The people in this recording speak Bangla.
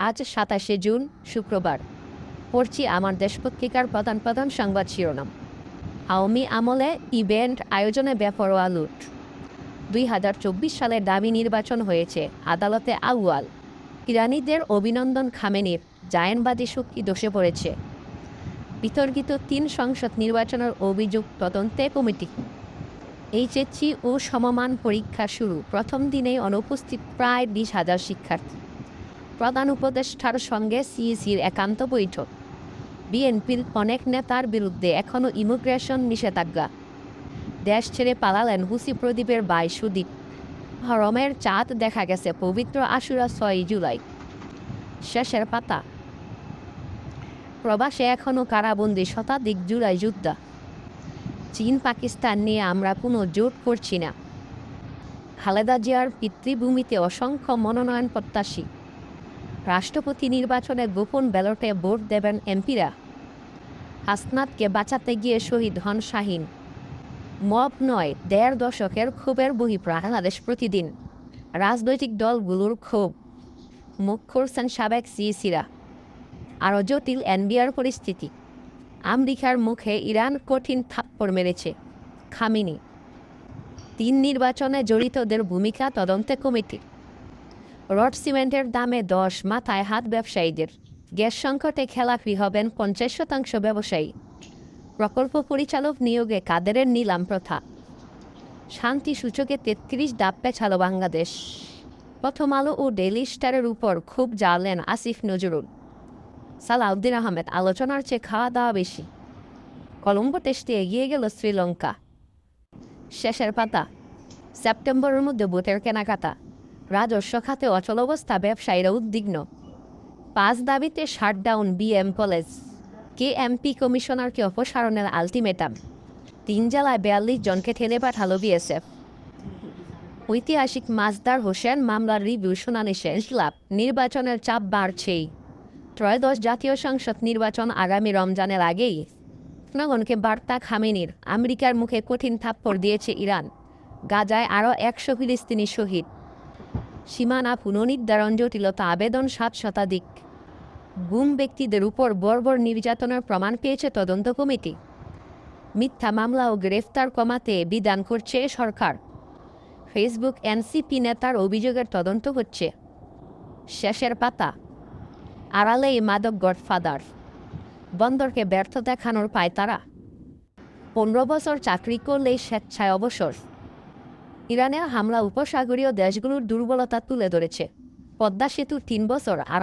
আজ ২৭শে জুন শুক্রবার। পড়ছি আমার দেশ পত্রিকার প্রধান প্রধান সংবাদ শিরোনাম। আওয়ামী আমলে ইভেন্ট আয়োজনে বেপরোয়া লুট। ২০২৪ সালের দামি নির্বাচন হয়েছে, আদালতে আউয়াল। ইরানিদের অভিনন্দন, খামেনির জায়নবাদী শক্তি দোষে পড়েছে। বিতর্কিত ৩ সংসদ নির্বাচনের অভিযোগ তদন্তে কমিটি। এইচএসসি ও সমমান পরীক্ষা শুরু, প্রথম দিনেই অনুপস্থিত প্রায় ২০,০০০ শিক্ষার্থী। প্রধান উপদেষ্টার সঙ্গে সিইসির একান্ত বৈঠক। বিএনপির অনেক নেতার বিরুদ্ধে এখনও ইমিগ্রেশন নিষেধাজ্ঞা। দেশ ছেড়ে পালালেন হুসি প্রদীপের ভাই সুদীপ। হরমের চাঁদ দেখা গেছে পবিত্র আশুরা ৬ জুলাই। শেষের পাতা। প্রবাসে এখনও কারাবন্দী শতাধিক জুলাই যোদ্ধা। চীন পাকিস্তান নিয়ে আমরা কোনো জোট করছি না। খালেদা জিয়ার পিতৃভূমিতে অসংখ্য মনোনয়ন প্রত্যাশী। রাষ্ট্রপতি নির্বাচনে গোপন ব্যালটে ভোট দেবেন এমপিরা। হাসনাতকে বাঁচাতে গিয়ে শহীদ হন শাহীন। মব নয়, ১.৫ দশকের ক্ষোভের বহিঃপ্রকাশ প্রতিদিন। রাজনৈতিক দলগুলোর ক্ষোভ মুখ করছেন সাবেক সিইসিরা। আরও জটিল এনবিআর পরিস্থিতি। আমেরিকার মুখে ইরান কঠিন থাপ্পড় মেরেছে। খামেনি। ৩ নির্বাচনে জড়িতদের ভূমিকা তদন্তে কমিটি। রড সিমেন্টের দামে ১০, মাথায় হাত ব্যবসায়ীদের। গ্যাস সংকটে খেলাপি হবেন ৫০% ব্যবসায়ী। প্রকল্প পরিচালক নিয়োগে কাদেরের নিলাম প্রথা। শান্তি সূচকে ৩৩ ধাপ পেছাল বাংলাদেশ। প্রথম আলো ও ডেইলি স্টারের উপর খুব জ্বালেন আসিফ নজরুল। সালাউদ্দিন আহমেদ, আলোচনার চেয়ে খাওয়া দাওয়া বেশি। কলম্বো টেস্টে এগিয়ে গেল শ্রীলঙ্কা। শেষের পাতা। সেপ্টেম্বরের মধ্যে ভোটের কেনাকাটা। রাজস্ব খাতে অচলাবস্থা, ব্যবসায়ীরা উদ্বিগ্ন। ৫ দাবিতে শাটডাউন বিএম কলেজ। কেএমপি কমিশনারকে অপসারণের আলটিমেটাম। ৩ জেলায় ৪২ জনকে ঠেলে পাঠালো বিএসএফ। ঐতিহাসিক মাজদার হোসেন মামলার রিভিউ শুনানি শেষ। লাভ, নির্বাচনের চাপ বাড়ছেই। ত্রয়োদশ জাতীয় সংসদ নির্বাচন আগামী রমজানের আগেই। জনগণকে বার্তা খামেনির। আমেরিকার মুখে কঠিন থাপ্পড় দিয়েছে ইরান। গাজায় আরও ১০০ ফিলিস্তিনি শহীদ। সীমানা পুনর্নির্ধারণ জটিলতা, আবেদন ৭ শতাধিক। গুম ব্যক্তিদের উপর বর্বর নির্যাতনের প্রমাণ পেয়েছে তদন্ত কমিটি। মিথ্যা মামলা ও গ্রেফতার কমাতে বিধান করছে সরকার। ফেসবুক এনসিপি নেতার অভিযোগের তদন্ত হচ্ছে। শেষের পাতা। আড়ালেই মাদক গডফাদার। বন্দরকে ব্যর্থ দেখানোর পায় তারা। ১৫ বছর চাকরি করলেই স্বেচ্ছায় অবসর। ইরানের হামলা উপসাগরীয় দেশগুলোর দুর্বলতা তুলে ধরেছে। পদ্মা সেতুর ৩ বছর, ২.৫